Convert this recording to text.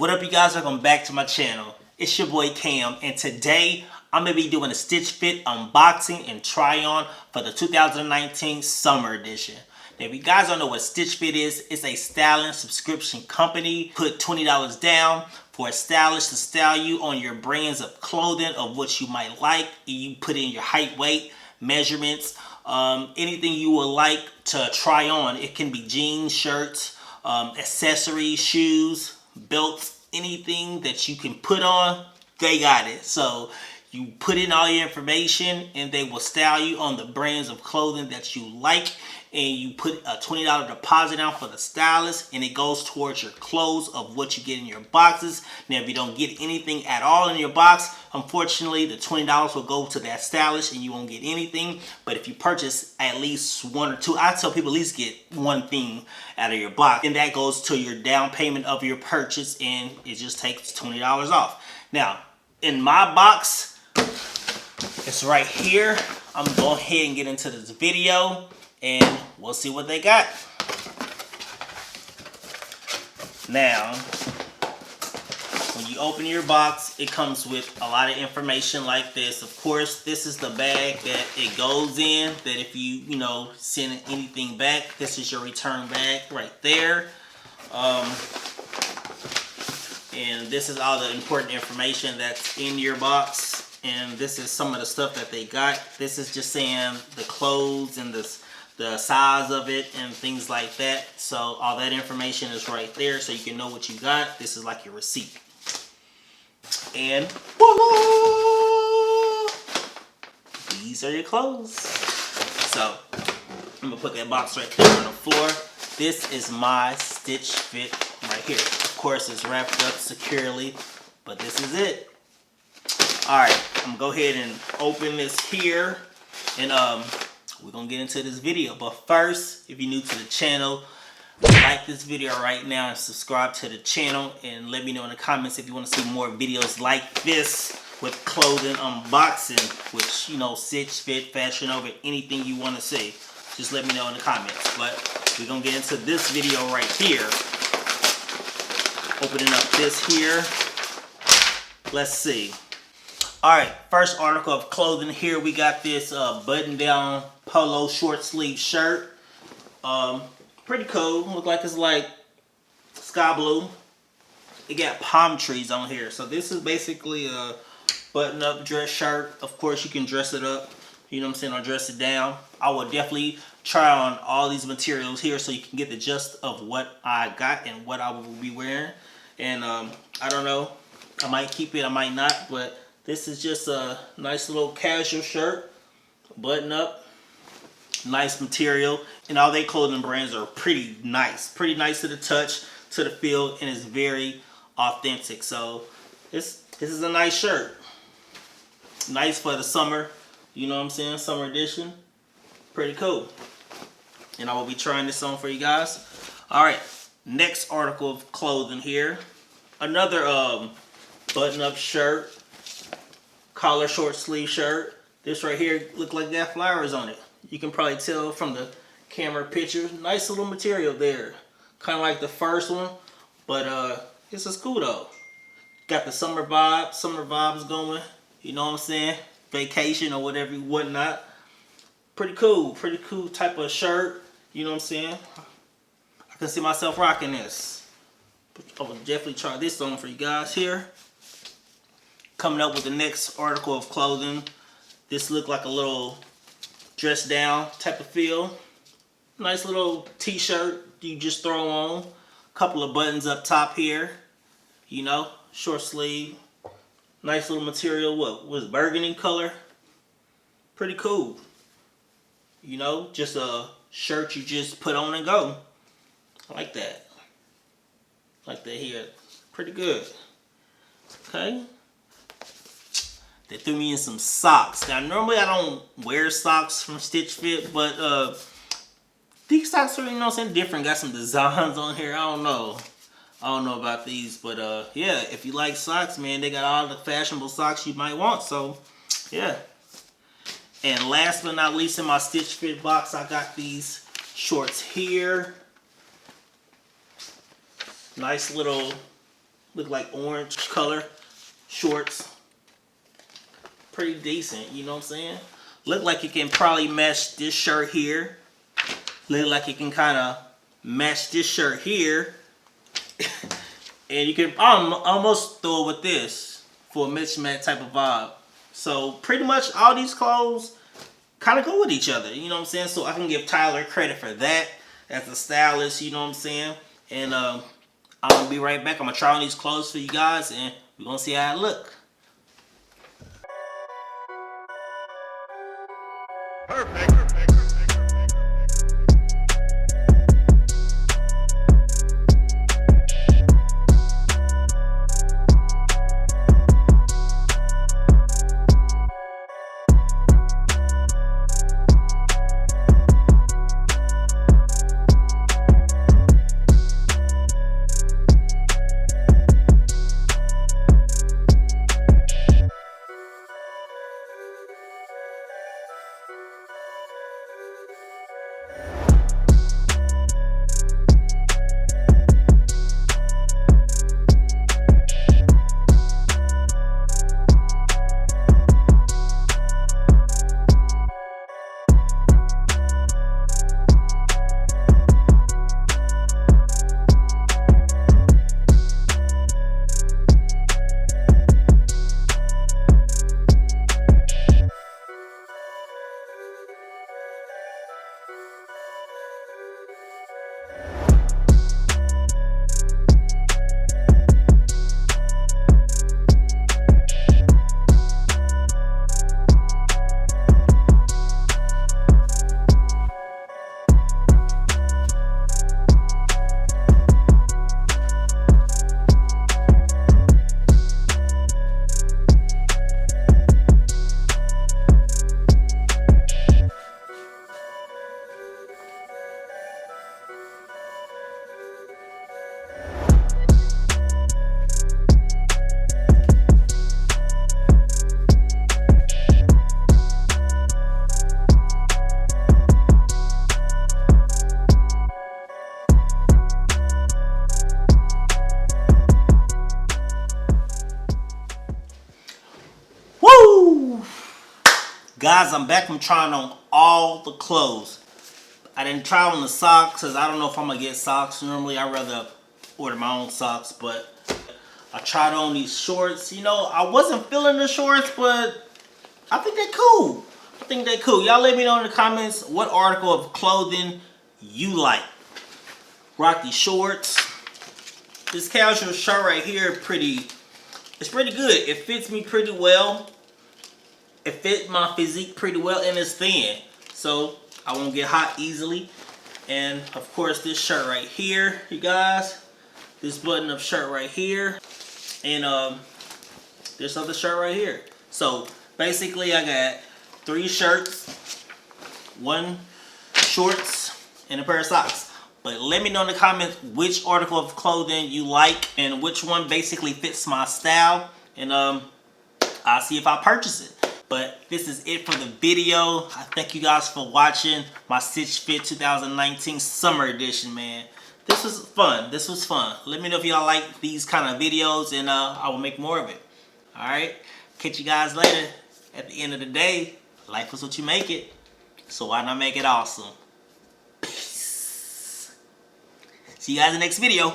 What up, you guys? Welcome back to my channel. It's your boy Cam, and today I'm going to be doing a Stitch Fit unboxing and try on for the 2019 summer edition. Now, if you guys don't know what Stitch Fit is, it's a styling subscription company. Put $20 down for a stylist to style you on your brands of clothing of what you might like. You put in your height, weight, measurements, anything you would like to try on. It can be jeans, shirts, accessories, shoes, belts, anything that you can put on, they got it. So you put in all your information and they will style you on the brands of clothing that you like, and you put a $20 deposit down for the stylist, and it goes towards your clothes of what you get in your boxes. Now, if you don't get anything at all in your box, unfortunately the $20 will go to that stylist and you won't get anything. But if you purchase at least one or two, I tell people at least get one thing out of your box, and that goes to your down payment of your purchase, and it just takes $20 off. Now, in my box, it's right here. I'm gonna go ahead and get into this video and we'll see what they got. Now, when you open your box, it comes with a lot of information like this. Of course, this is the bag that it goes in, that if you send anything back, this is your return bag right there. And this is all the important information that's in your box. And this is some of the stuff that they got. This is just saying the clothes and the size of it and things like that. So all that information is right there, so you can know what you got. This is like your receipt. And voila! These are your clothes. So I'm gonna put that box right there on the floor. This is my Stitch Fit right here. Of course, it's wrapped up securely, but this is it. Alright, I'm gonna go ahead and open this here, and we're gonna get into this video. But first, if you're new to the channel, like this video right now and subscribe to the channel, and let me know in the comments if you want to see more videos like this with clothing unboxing, which, Stitch Fit, Fashion Over, anything you want to see. Just let me know in the comments. But we're gonna get into this video right here. Opening up this here. Let's see. Alright, first article of clothing here. We got this button-down polo short sleeve shirt. Pretty cool. Look like it's like sky blue. It got palm trees on here. So this is basically a button-up dress shirt. Of course, you can dress it up, or dress it down. I will definitely try on all these materials here so you can get the gist of what I got and what I will be wearing. And I don't know. I might keep it, I might not, but this is just a nice little casual shirt, button up, nice material, and all their clothing brands are pretty nice to the touch, to the feel, and it's very authentic. So this is a nice shirt, nice for the summer. You know what I'm saying? Summer edition, pretty cool. And I will be trying this on for you guys. All right, next article of clothing here, another button-up shirt. Collar short sleeve shirt. This right here look like got flowers on it. You can probably tell from the camera picture. Nice little material there. Kind of like the first one, but this is cool though. Got the summer vibes going. You know what I'm saying? Vacation or whatever, whatnot. Pretty cool type of shirt. You know what I'm saying? I can see myself rocking this. I will definitely try this on for you guys here. Coming up with the next article of clothing. This look like a little dress down type of feel. Nice little t-shirt you just throw on. Couple of buttons up top here. Short sleeve. Nice little material. What was burgundy color? Pretty cool. Just a shirt you just put on and go. I like that. Like that here. Pretty good. Okay. They threw me in some socks. Now, normally I don't wear socks from Stitch Fit, but these socks are, different. Got some designs on here. I don't know about these, but yeah, if you like socks, man, they got all the fashionable socks you might want. So, yeah. And last but not least, in my Stitch Fit box, I got these shorts here. Nice little Look like orange color shorts. Pretty decent, you know what I'm saying? Look like it can probably match this shirt here. Look like it can kind of match this shirt here. And you can almost throw it with this for a mismatch type of vibe. So pretty much all these clothes kind of go with each other, you know what I'm saying? So I can give Tyler credit for that as a stylist, you know what I'm saying? And I'm going to be right back. I'm going to try on these clothes for you guys and we're going to see how it look. Perfect. Guys, I'm back from trying on all the clothes. I didn't try on the socks because I don't know if I'm going to get socks. Normally, I'd rather order my own socks, but I tried on these shorts. You know, I wasn't feeling the shorts, but I think they're cool. I think they're cool. Y'all let me know in the comments what article of clothing you like. Rock these shorts. This casual shirt right here, it's pretty good. It fits me pretty well. It fit my physique pretty well and it's thin. So I won't get hot easily. And of course this shirt right here, you guys. This button up shirt right here. And this other shirt right here. So basically I got 3 shirts, 1 shorts, and a pair of socks. But let me know in the comments which article of clothing you like and which one basically fits my style. And I'll see if I purchase it. But this is it for the video. I thank you guys for watching my Stitch Fit 2019 Summer Edition, man. This was fun. This was fun. Let me know if y'all like these kind of videos and I will make more of it. Alright? Catch you guys later. At the end of the day, life is what you make it. So why not make it awesome? Peace. See you guys in the next video.